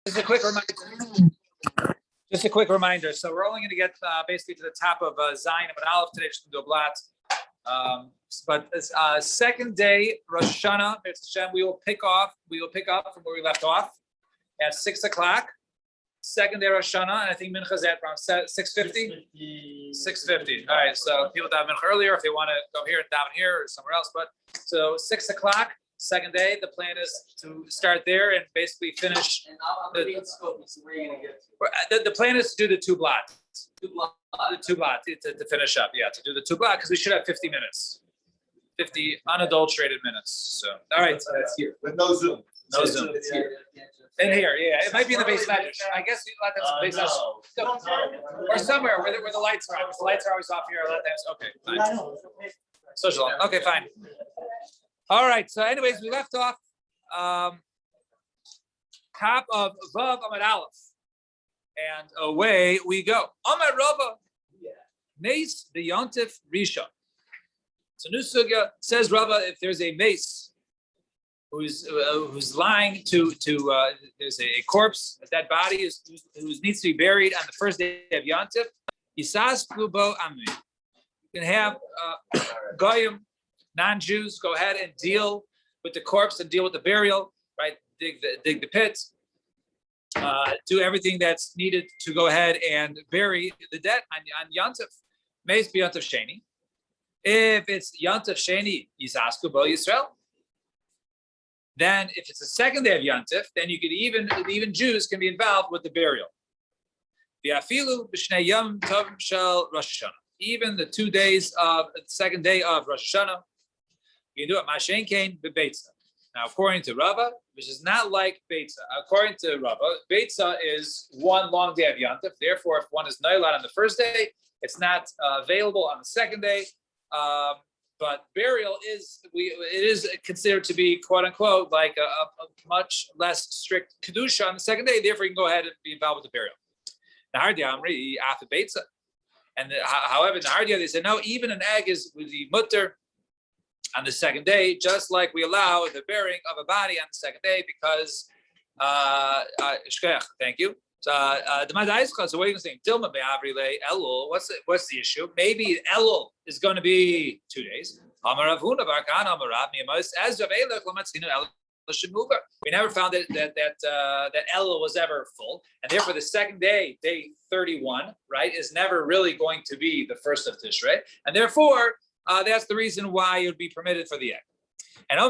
Just a quick reminder. Just a quick reminder. So we're only going to get basically to the top of Zion and Aleph today. Just do a blot. But second day Rosh Hashanah, we will pick up from where we left off at 6 o'clock. Second day Rosh Hashanah, and I think Mincha is at around 6:50. 6:50. All right. So people daven Mincha earlier if they want to go here and daven here or somewhere else. But so 6 o'clock. Second day, the plan is to start there and basically finish. The plan is to do the two blots. The two blots to finish up. Yeah, to do the two blots because we should have 50 minutes. 50 unadulterated minutes. So, all right. So that's here. With no Zoom. No Zoom. It's here. In here, yeah. It might be in the base measure. I guess we let them base measure. Or somewhere where the lights are on. Because the lights are always off here. Okay, fine. Social. Okay, fine. All right. So, anyways, we left off top of Vav Amud Aleph, and away we go. Amar Rava, Mace the Yontif Risha. So, new sugya says Rava, if there's a mace who's lying to there's a corpse, a dead body who needs to be buried on the first day of Yontif, Yisas Klubo Amri. You can have Goyim, non-Jews, go ahead and deal with the corpse and deal with the burial, right? Dig the pit, do everything that's needed to go ahead and bury the dead on Yontif. May be Yontif Sheni. If it's Yontif Sheni, Yisasku Bo Yisrael. Then, if it's the second day of Yontif, then you could even Jews can be involved with the burial. V'afilu b'shnei yom tovim shel Rosh Hashanah. Even the 2 days of the second day of Rosh Hashanah, you can do it Mashen Kain b'Beitza. Now, according to Rava, which is not like Beitza. According to Rava, Beitza is one long day of Yontif. Therefore, if one is Nailat on the first day, it's not available on the second day. But burial is considered to be quote unquote like a much less strict kedusha on the second day. Therefore, you can go ahead and be involved with the burial. And however, in the Hardia they said no. Even an egg is with the mutter on the second day, just like we allow the burying of a body on the second day because thank you. So what are you going to say? What's the issue? Maybe Elul is going to be 2 days. We never found that Elul was ever full, and therefore the second day, day 31, right, is never really going to be the first of Tishrei, and therefore that's the reason why it would be permitted for the egg. And we're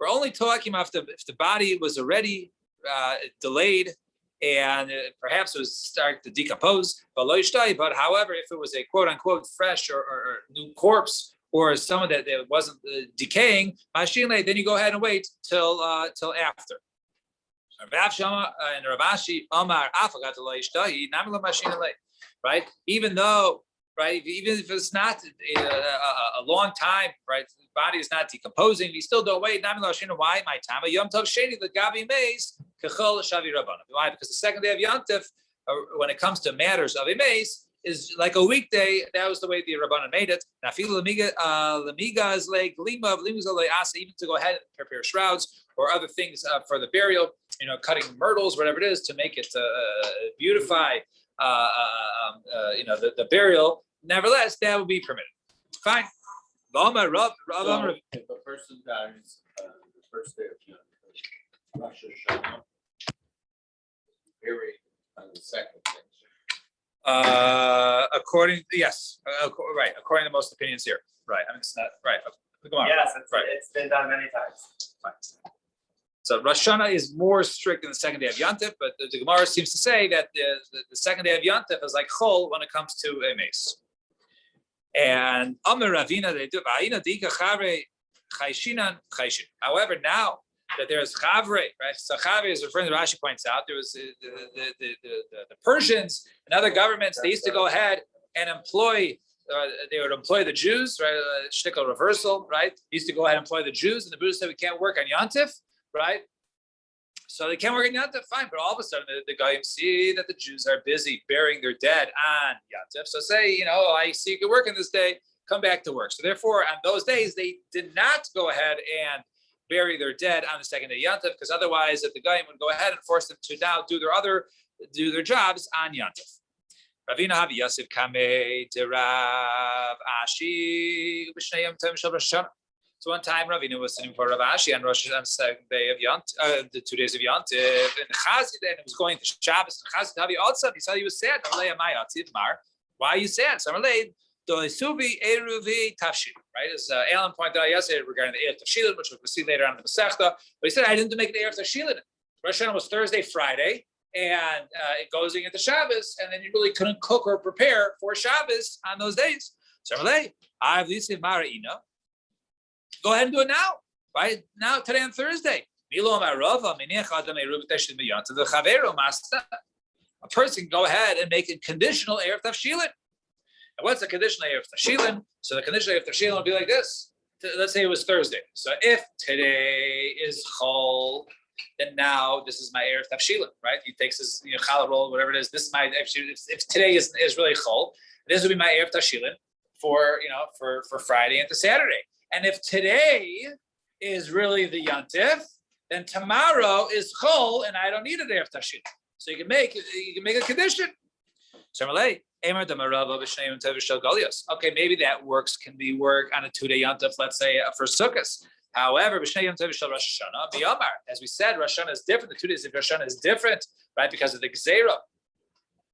only talking about if the body was already delayed and perhaps it was starting to decompose, but however, if it was a quote unquote fresh or new corpse or someone that wasn't decaying, then you go ahead and wait till after. And Ravashi Omar right? Even if it's not a long time, right? The body is not decomposing. We still don't wait. Why? My time. Yom Tov Sheni the Gabi Mace Kechol Shavi Rabbanim. Why? Because the second day of Yom Tov, when it comes to matters of a mace, is like a weekday. That was the way the Rabbanim made it. Now, Lamiga is like Lima, even to go ahead and prepare shrouds or other things for the burial. Cutting myrtles, whatever it is, to make it beautify. The burial. Nevertheless, that would be permitted. Fine. So if a person dies the first day of Rosh Hashanah, buried on the second day. According to most opinions here. Right. I mean, it's not right. Yes, it's been done many times. Fine. So Rosh Hashanah is more strict than the second day of Yontif, but the Gemara seems to say that the second day of Yontif is like Chol when it comes to a mace. And Amar Ravina, they do. However, now that there is Chavre, right? So Chavre is referring to Rashi points out there was the Persians and other governments. They used to go ahead and employ. They would employ the Jews, right? Shtickle reversal, right? They used to go ahead and employ the Jews, and the Buddha said we can't work on Yontif. Right, so they can't work on Yontif, fine. But all of a sudden, the guy see that the Jews are busy burying their dead on Yontif. So say, I see you can work on this day. Come back to work. So therefore, on those days, they did not go ahead and bury their dead on the second day Yantif, because otherwise, if the guy would go ahead and force them to now do their jobs on Yantif. Ravina Havi Yosef Kame de Rav Ashi B'Shnei Yom Shel Rosh Hashanah. So one time Ravina was sitting for Rav Ashi on Rosh Hashanah, second day of the 2 days of Yantif, and Chazid, and it was going to Shabbos. And Chazid Havi Otzad, he said he was sad. Why are you sad? So Amalei Doisubi Eruvi Tafshil. Right, as Alan pointed out yesterday regarding the Erev Tafshilin, which we'll see later on in the Masechta. But he said I didn't make an Erev Tafshilin. Rosh Hashanah was Thursday, Friday. And it goes into Shabbos, and then you really couldn't cook or prepare for Shabbos on those days. So I have this in Mara'ina. Go ahead and do it now, right? Now, today on Thursday. A person can go ahead and make a conditional Erev Tafshilin. And what's a conditional Erev Tafshilin? So the conditional Erev Tafshilin will be like this. Let's say it was Thursday. So if today is Chol, then now this is my Erev Tafshilin, right? He takes his challah roll, whatever it is. This is my if today is really Chol, this would be my Erev Tafshilin for Friday into Saturday. And if today is really the Yantif, then tomorrow is Chol, and I don't need an Erev Tafshilin. So you can make a condition. Okay, maybe that can be work on a 2-day Yantif, let's say for Sukkot. However, as we said, Rosh Hashanah is different. The 2 days of Rosh Hashanah is different, right? Because of the Gzeira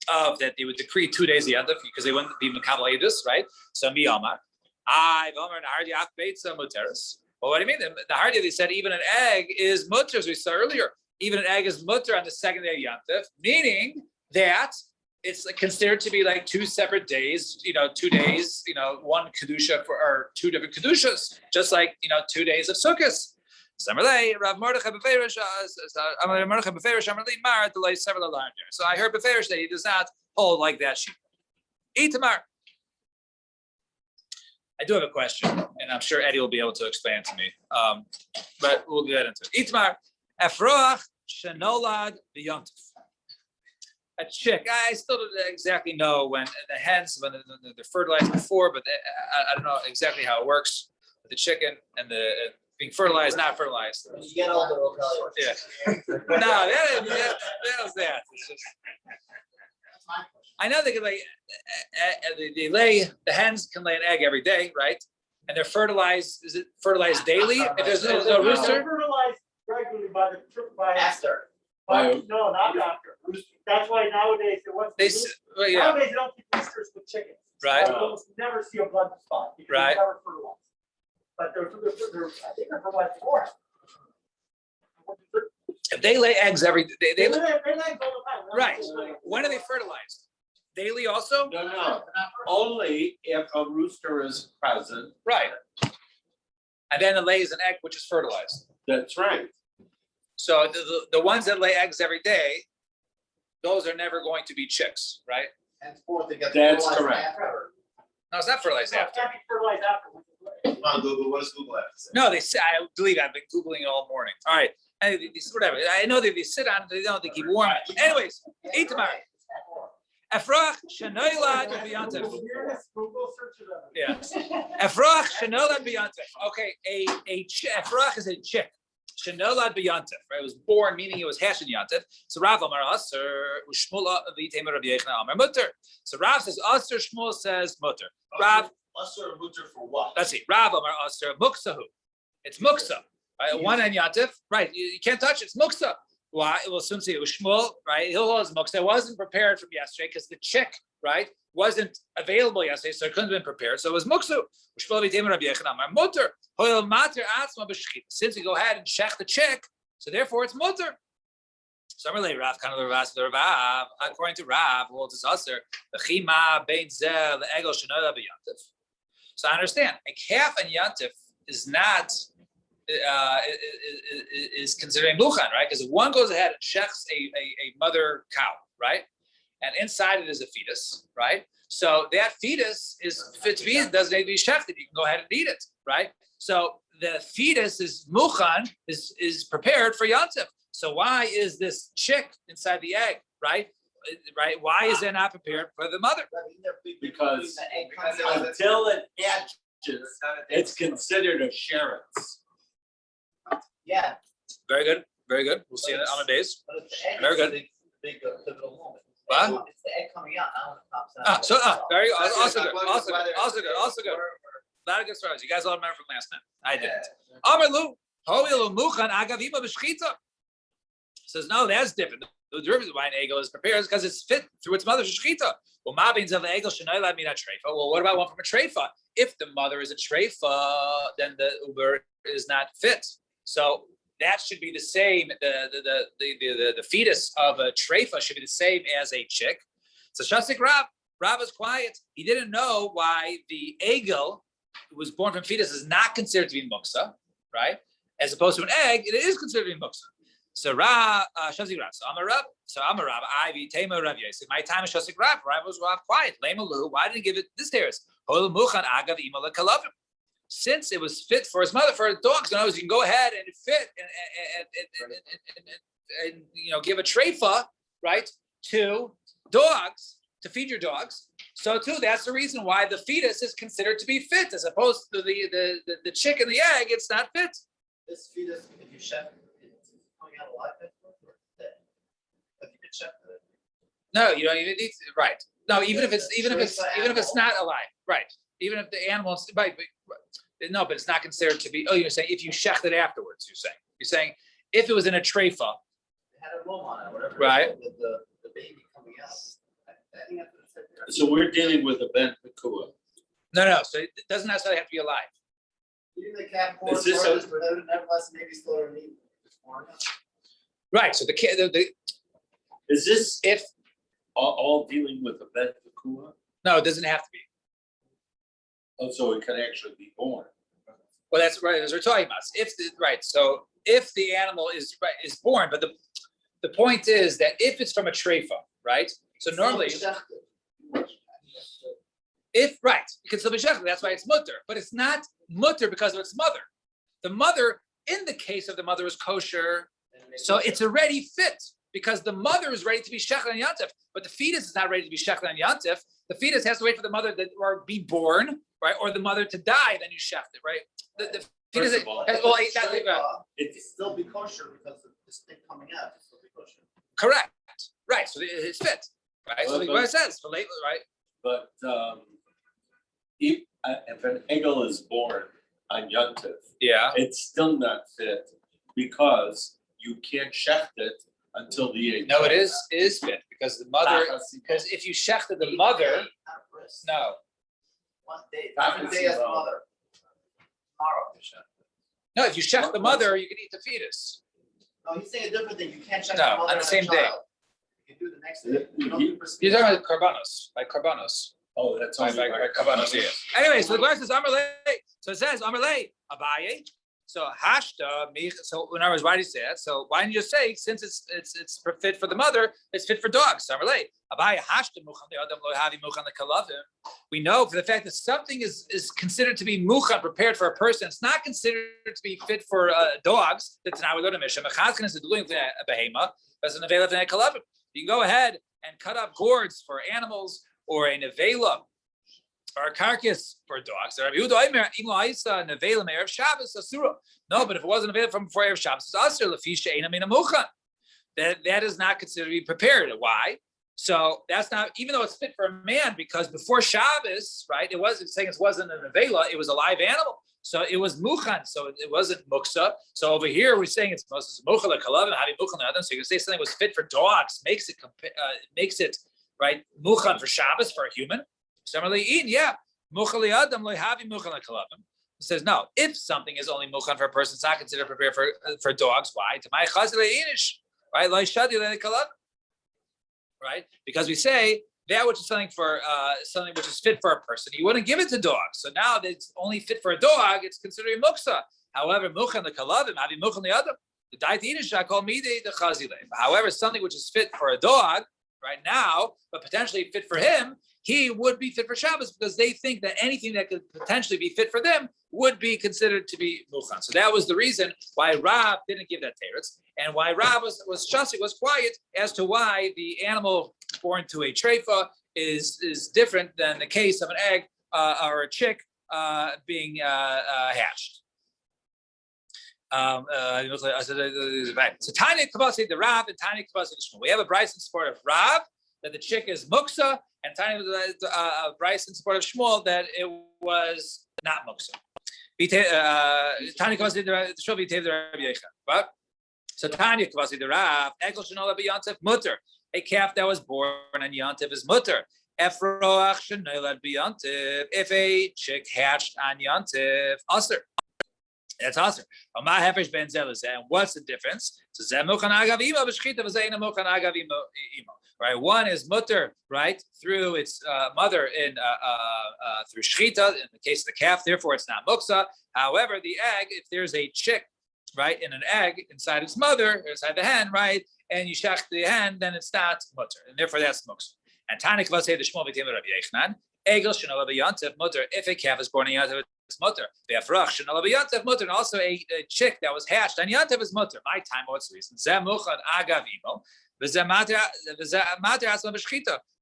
of that they would decree 2 days of Yantif because they wouldn't be Mekabel Edus, right? So Miyamar. Well, what do you mean? The Hardia, they said even an egg is mutter, as we saw earlier. Even an egg is mutter on the second day of Yantif, meaning that it's considered to be like 2 separate days, 2 days, one kedusha or 2 different kedushas, just like 2 days of Sukkot. So I heard Beferish that he does not hold like that sheep. Itamar. I do have a question, and I'm sure Eddie will be able to explain it to me. But we'll get into it. Itamar, Efroach Shenolad B'Yontif. A chick. I still don't exactly know when the hens, when they're fertilized before, but I don't know exactly how it works with the chicken and the being fertilized, not fertilized. You get older, we'll tell you. Yeah. No, that was that. It's just, I know they can the hens can lay an egg every day, right? And they're fertilized. Is it fertilized daily? If there's no rooster? Fertilized regularly by After. No, not after. That's why nowadays nowadays they don't keep roosters with chickens. Right. You almost never see a blood spot because Right. they're never fertilized. But they're I think they're fertilized before. If they lay eggs every day, They lay eggs all the time. right. When are they fertilized? Daily also? No. Only if a rooster is present. Right. And then it lays an egg which is fertilized. That's right. So the ones that lay eggs every day, those are never going to be chicks, right? Henceforth, they get that's correct. No, it's not fertilized No, it after. can't be fertilized after. Come on, Google. What does Google have to say? No, they say, I believe I've been Googling it all morning. All right. And whatever. I know that they sit on it, they keep warm. Anyways, Itamar. Efrach Shenoilad B'Yontif. Google searches of it. Yeah. Efrach Shenoilad B'Yontif. Okay, Efrach is a chick. Shenolad B'Yontif, right? It was born, meaning it was hatched in Yontif. So Rav Amar Aser, Ushmula V'Temer Rav Yechna Amar Mutter. So Rav says Aser, Shmuel says Mutter. Rav Aser Mutter for what? Let's see. Rav Amar Aser Muksahu. It's Muksa, right? One in Yontif, right? You can't touch it. It's Muksa. Why? We'll soon see. Ushmul, right? He'll hold his Muksa. It wasn't prepared from yesterday because the chick, right, wasn't available yesterday, so it couldn't have been prepared. So it was Muksu. Since we go ahead and check the chick, so therefore it's mutter. According to Rav, so I understand a calf and yantif is not is considering luchan, right? Because if one goes ahead and checks a mother cow, right? And inside it is a fetus, right? So that fetus is fit to be, doesn't need to be shechted. You can go ahead and eat it, right? So the fetus is muchan, is prepared for yantif. So why is this chick inside the egg, right? Right? Why is it not prepared for the mother? Because until it hatches, it's considered a sherrits. Yeah. Very good. Very good. We'll see it on a base. But it's the egg. Very good. Big pivotal moment. What? It's the egg coming out, not when it pops out. Very also good. Also good. Also good. Also good. A lot of good stories. You guys all remember from last night. I didn't. Amalu, hoilu muchan agavima b'shchita. Says no, that's different. The derivative why an egel is prepared is because it's fit through its mother's shchita. Well, mabins of the egel shenayla mina treifa. Well, what about one from a treifa? If the mother is a treifa, then the uber is not fit. So that should be the same. The fetus of a treifa should be the same as a chick. So Shasik Rab is quiet. He didn't know why the egel who was born from fetus is not considered to be muksa, right? As opposed to an egg, it is considered to be muksa. So Shasik Rab. So I'm a Rab. Ivy Tema Rav Yosef. My time is Shasik Rab. Rab was quiet. Lemalu. Why didn't he give it this terrace? Hol muchan agav imala kalavim. Since it was fit for his mother, for dogs, you can go ahead and fit and give a treifa, right, to dogs, to feed your dogs. So too, that's the reason why the fetus is considered to be fit, as opposed to the chick and the egg, it's not fit. This fetus, if you chef, it's coming out alive. If you could chef it. No, you don't even need to, right. No, even if it's not alive, right. Even if the animal, right. No, but it's not considered to be. Oh, you're saying if you shecht it afterwards. You're saying if it was in a treifa. It had a roll on it, whatever. Right. The baby coming out. I think that's what it said there. So we're dealing with a ben pekua. No. So it doesn't necessarily have to be alive. Even the cat born Is this first, but nevertheless, maybe still a meat. Right. So the Is this if all dealing with a ben pekua? no, it doesn't have to be. Oh, so it can actually be born. Well, that's right. As we're talking about, So if the animal is born, but the point is that if it's from a treifa, right? So normally, you can still be shechted. That's why it's mutter, but it's not mutter because of its mother. The mother, in the case of the mother, is kosher, so it's already fit because the mother is ready to be shechted on yantif, but the fetus is not ready to be shechted on yantif. The fetus has to wait for the mother or be born, right, or the mother to die. Then you shecht it, right? The fetus. First of all, it's still be kosher because of this thing coming out. It's still be kosher. Correct. Right. So it's fit. Right. So the Gemara says for late, right? But if an egel is born on Yontif, Yeah. it's still not fit because you can't shecht it until the egg. No, it is fit because the mother. Because if you shechted the mother, no. 1 day. Different day as the mother. Tomorrow to shecht. No, if you shecht the mother, you can eat the fetus. No, he's saying a different thing. You can't check No, the mother on the same day. You can do the next day. You're talking about karbanos, like karbanos. Oh, that's By only karbanos, yeah. Anyway, so the Gemara says Amar lei. So it says Amar lei Abaye. So hashta mich. So in other words, why did you say that? So why didn't you just say since it's fit for the mother, it's fit for dogs? So Amar lei Abaye hashta muchan le'adam lo havi muchan le'kalavim. We know for the fact that something is considered to be muchan, prepared for a person. It's not considered to be fit for dogs. That's now we go to Mishnah. Mechazkin is doing a behema. As an avela v'nei kalavim. You can go ahead and cut up gourds for animals or a nevela or a carcass for dogs. No, but if it wasn't available from before Erev Shabbos, it's asur lefisha eina mina muchan. That is not considered to be prepared. Why? So that's not, even though it's fit for a man, because before Shabbos, right? It wasn't saying it wasn't an nevela, it was a live animal. So it was muchan, so it wasn't muksa. So over here we're saying it's muchal kalavim, havi muchan adam. So you can say something was fit for dogs, makes it right muchan for Shabbos for a human. Similarly, yeah, muchal adam lo havi muchan kalavim. It says no. If something is only muchan for a person, it's not considered prepared for dogs. Why? To my chazil inish, right? Lo shadi le kalavim, right? Because we say that which is something which is fit for a person, you wouldn't give it to dogs. So now that it's only fit for a dog, it's considered muksa. However, muchan the kalavim, havi muchan the other. The diet inish I call midi the chazile. However, something which is fit for a dog right now, but potentially fit for him, he would be fit for Shabbos because they think that anything that could potentially be fit for them would be considered to be muchan. So that was the reason why Rab didn't give that teretz, and why Rab was quiet as to why the animal born to a treifa is different than the case of an egg or a chick being hatched. So Tanya Kabasi the Rav and Tanya Kabasi the Shmuel. We have a Bryce in support of Rav that the chick is muksa, and Tanya Bryce in support of Shmuel that it was not muksa. Tanya Kabasi the Shmuel v'tev the Rabbi Yechon. But so Tanya Kabasi the Rav Egel Shenola b'Yontif mutter. A calf that was born on Yontif is mutter. Efroach Shenola b'Yontif. If a chick hatched on Yontif, aser. That's awesome. And what's the difference? Right, one is mutter, right, through its mother in through shchita in the case of the calf. Therefore, it's not muksa. However, the egg, if there's a chick, right, in an egg inside its mother, inside the hen, right, and you shach the hen, then it's not mutter, and therefore that's muksa. And Tanik say the Shmuel v'tim Rabbi Yechon, egel shenola b'yontif mutter. If a calf is born in yontif, it's mutter. And also a chick that was hatched on Yantav is mutter. My time, what's the reason?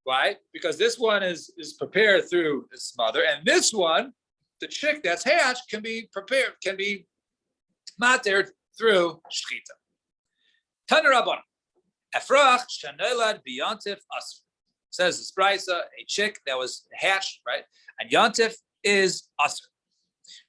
Why? Because this one is prepared through its mother, and this one, the chick that's hatched, can be prepared, can be matered through shchita. Tanarabon. Efrach shanelad b'yantif asr. Says this brisa, a chick that was hatched, right? And Yantif is asr.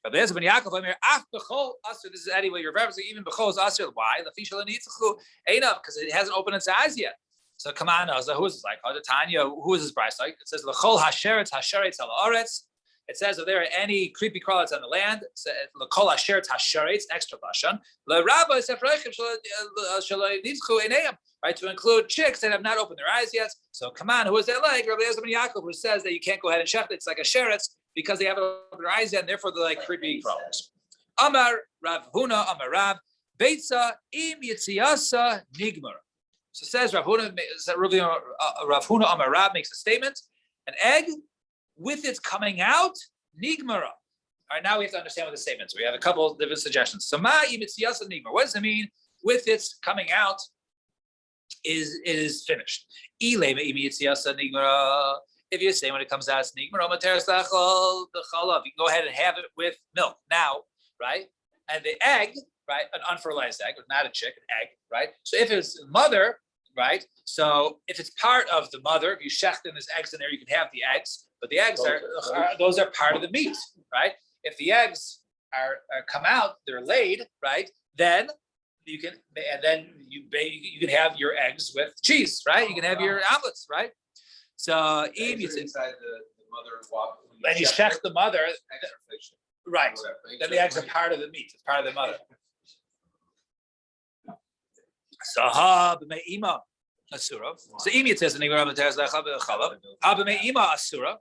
But there's when Yaakov Amir bechol asr. This is anyway you're referencing even bechol is asr. Why? Because it hasn't opened its eyes yet. So come on, so who is this like? Tanya, who is this brisa like? It says lechol hasheretz al aretz. It says if there are any creepy crawlers on the land, lechol hasheretz hasheretz extra lashon. LeRabba sefreichim shaloi nitzchu einayim. Right, to include chicks that have not opened their eyes yet. So come on, who is that like? Rabbi Eliezer ben Yaakov, who says that you can't go ahead and shecht. It's like a sheretz because they haven't opened their eyes yet, and therefore they're like creepy crawlers. Amar Rav Huna, Amar Rav, Beitza im yitziasa nigmar. So says Rav Huna, Rav Huna Amar Rav makes a statement: an egg with its coming out, nigmara. All right, now we have to understand what the statement is. We have a couple of different suggestions. So ma im yitziasa nigmar. What does it mean? With its coming out is finished. If you say when it comes out, it's nigmara, you can go ahead and have it with milk now, right? And the egg, right, an unfertilized egg, not a chick, an egg, right? So if it's mother, right? So if it's part of the mother, if you shecht and there's eggs in there, you can have the eggs, but the eggs those are part of the meat, right? If the eggs are come out, they're laid, right? Then you can, and then you can have your eggs with cheese, right? You can have your omelets, right? So inside the mother walk. When you shecht the mother, right? Then the eggs are part of the meat. It's part of the mother. So b'me'ima asura. So imi it says in the b'me'ima asura.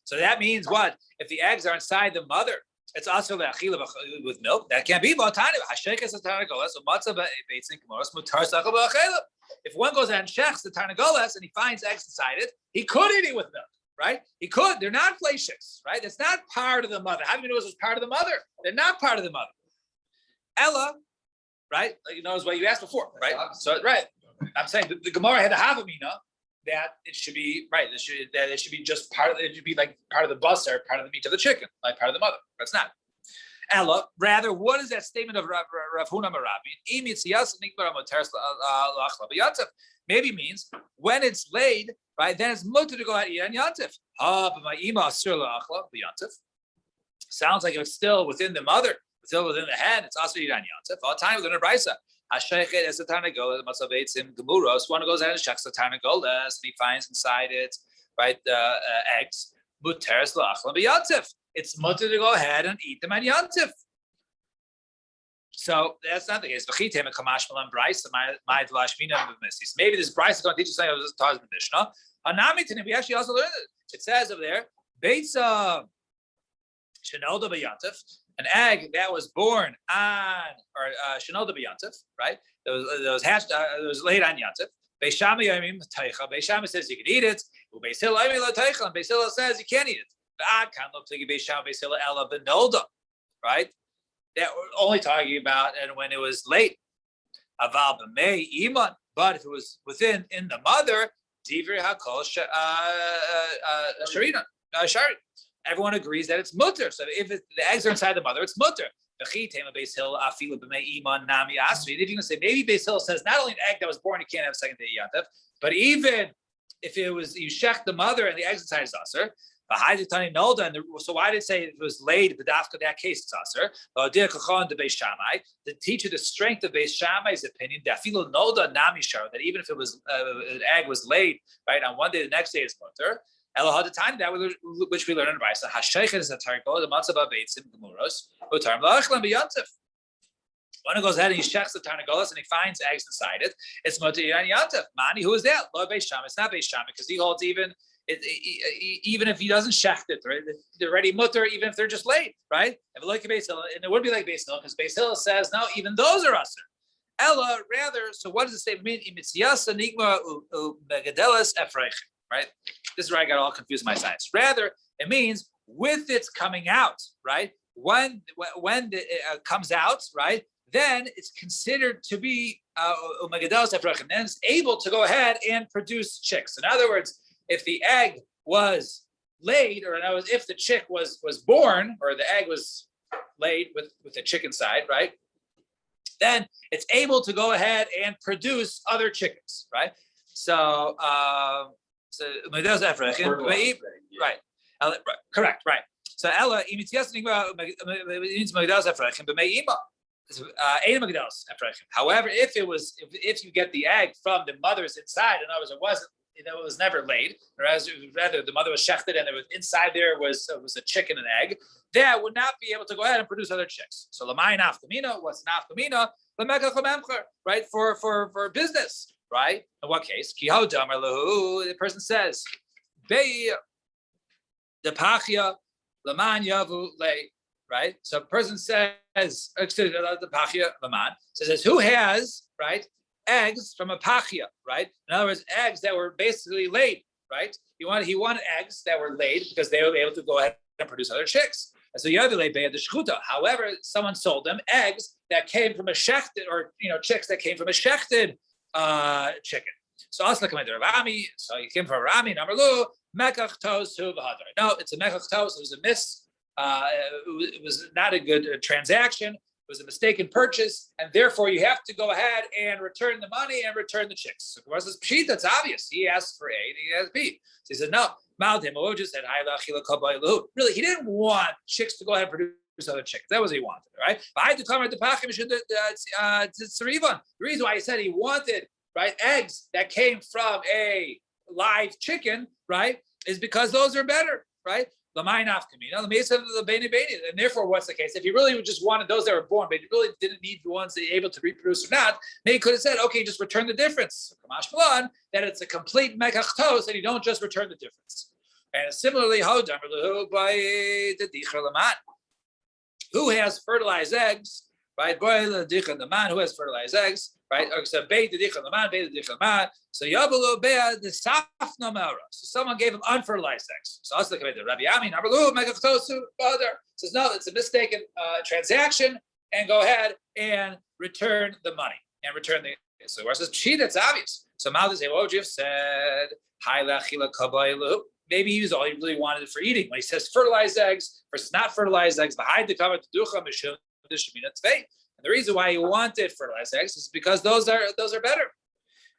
So that means what? If the eggs are inside the mother, it's also le'achila with milk. That can't be. If one goes out and checks the tarnagolas and he finds eggs inside it, he could eat it with milk, right? He could. They're not fleishiks, right? That's not part of the mother. How do you know this is part of the mother? They're not part of the mother. Ella, right? You know, is what you asked before, right? So, right. I'm saying the Gemara had a havamina that it should be right. That it should be just part of it. Should be like part of the basar, part of the meat of the chicken, like part of the mother. That's not. Ella, rather, what is that statement of Rav Huna Marabi? Maybe means when it's laid, right? Then it's mutter to go out and eat on yantif. Sounds like it's still within the mother, still within the head. It's also eat on yantif. All the time we're going to brisa. Hashaychet es a tarnagolas matzaveitz in gemuros. One goes out and checks the tarnagolas and he finds inside it, right, eggs. Muteres la'achla b'yantif. It's mutter to go ahead and eat them on yantif. So that's not the case. Maybe this Bryce is going to teach us something that was in the Mishnah. We actually also learned it. It says over there, Beitza Shenolda b'yantif, an egg that was born on, or Shenolda b'yantif, right? That was hatched, that was laid on yantif. Beis Shammai Yomim Teicha. Beis Shammai says you can eat it. Beis Hillel Yomim La Teicha. And Beis Hillel says you can't eat it. Right? That we're only talking about and when it was late. But if it was within in the mother, everyone agrees that it's mutter. So if the eggs are inside the mother, it's mutter. If you're going to say maybe Beis Hill says not only an egg that was born you can't have a second day yantif, but even if it was you shech the mother and the eggs inside is aser. So why did it say it was laid? But after that case, it's aser. To teach you the strength of Beis Shammai's opinion, that even if it was an egg was laid right on one day, the next day is mutter. Time that which we learn in Raisa. Hasheichet is a targol. The matzah beitzim gemuros. Utarm la'achlan b'yantif. When it goes ahead and he checks the tarnagolas and he finds eggs inside it, it's mutter yan yantif. Mani, who is that? Lo Beis Shammai. It's not Beis Shammai because he holds even if he doesn't shecht it, right? They're already mutter even if they're just laid, right? If like Beis Hill, and it would be like Beis Hill because Beis Hill says no, even those are aser. Ella rather. So what does the statement mean? Imitziyasa nigma u'megadelas efreich. Right? This is where I got all confused in my science. Rather, it means with its coming out, right? When it comes out, right? Then it's considered to be and then it's able to go ahead and produce chicks. In other words, if the egg was laid, or if the chick was born, or the egg was laid with the chick inside, right? Then it's able to go ahead and produce other chickens, right? So. So right, correct, right. So Ella however, if you get the egg from the mother's inside, in other words, it was never laid, or rather the mother was shechted and there was inside there was a chicken and egg, that would not be able to go ahead and produce other chicks. So lamai nafkamina, what's nafkamina? Right, for business. Right? In what case? The person says, the pachia laman yavu lay. Right? So a person says, the pachia laman says, who has right eggs from a pachia? Right? In other words, eggs that were basically laid. Right? He wanted eggs that were laid because they would be able to go ahead and produce other chicks. And so Yavile Bey the Shchuta. However, someone sold them eggs that came from a shechted, or chicks that came from a shechted chicken. So also like Rami. So you came from Rami. Number lu mekach tos hu v'hadar. No, it's a mekach tos. It was a miss. It was not a good transaction. It was a mistaken purchase, and therefore you have to go ahead and return the money and return the chicks. So what's this pshit? That's obvious. He asked for A, and he asked B. So he said no. Maldim just said really, he didn't want chicks to go ahead and produce other chickens. That was what he wanted, right? But I had to come at the pachim. The reason why he said he wanted right eggs that came from a live chicken, right, is because those are better, right? And therefore, what's the case? If he really just wanted those that were born, but he really didn't need the ones that are able to reproduce or not, then he could have said, okay, just return the difference. That it's a complete mekach tos, and you don't just return the difference. And similarly, who has fertilized eggs, right? The man who has fertilized eggs, right? So Yabalu Bea the Safna Mara. So someone gave him unfertilized eggs. So I was looking at the Rabbi Ami, says no, it's a mistaken transaction, and go ahead and return the money and return the. So where it says Pshi, that's obvious. So Maldas Ewojif said, maybe he was all he really wanted it for eating. When he says fertilized eggs versus not fertilized eggs, behind the cover to ducha mishum. And the reason why he wanted fertilized eggs is because those are better.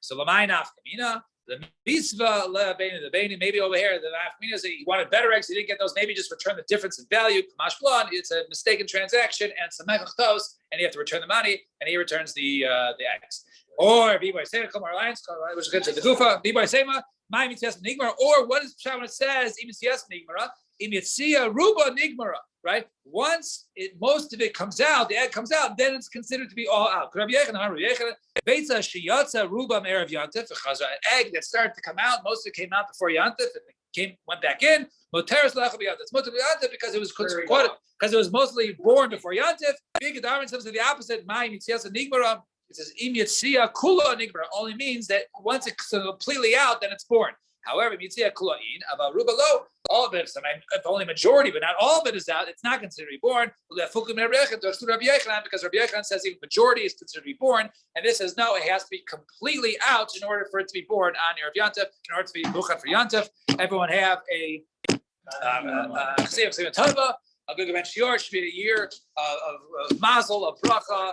So lamai nafkamina, the mitzvah lebeini, the beini, maybe over here the nafkamina is that he wanted better eggs, he didn't get those. Maybe just return the difference in value. Kamash blon, it's a mistaken transaction, and it's a mekach tos, and you have to return the money, and he returns the eggs. Or b-boy sema come our lines, which is good to the gufa. B-boy sema my mitzvah nigmara. Or what is when it says imitzvah nigmara? Imitzia ruba nigmara. Right? Once most of it comes out, the egg comes out, then it's considered to be all out. An egg that started to come out, most of it came out before Yantif, and went back in. It's because it was because it was mostly born before Yantif. Big Darwin says the opposite. It says imitzia kula nigmara only means that once it's completely out, then it's born. However, mitzia kulain about rubalo, all of it. If only majority, but not all of it is out, it's not considered to be born. Because Rabbi Yochanan says even majority is considered to be born, and this says no, it has to be completely out in order for it to be born on Erev Yantif. In order to be buchan for Yantif, everyone have a A good Ben Shior should be a year of mazel, of bracha,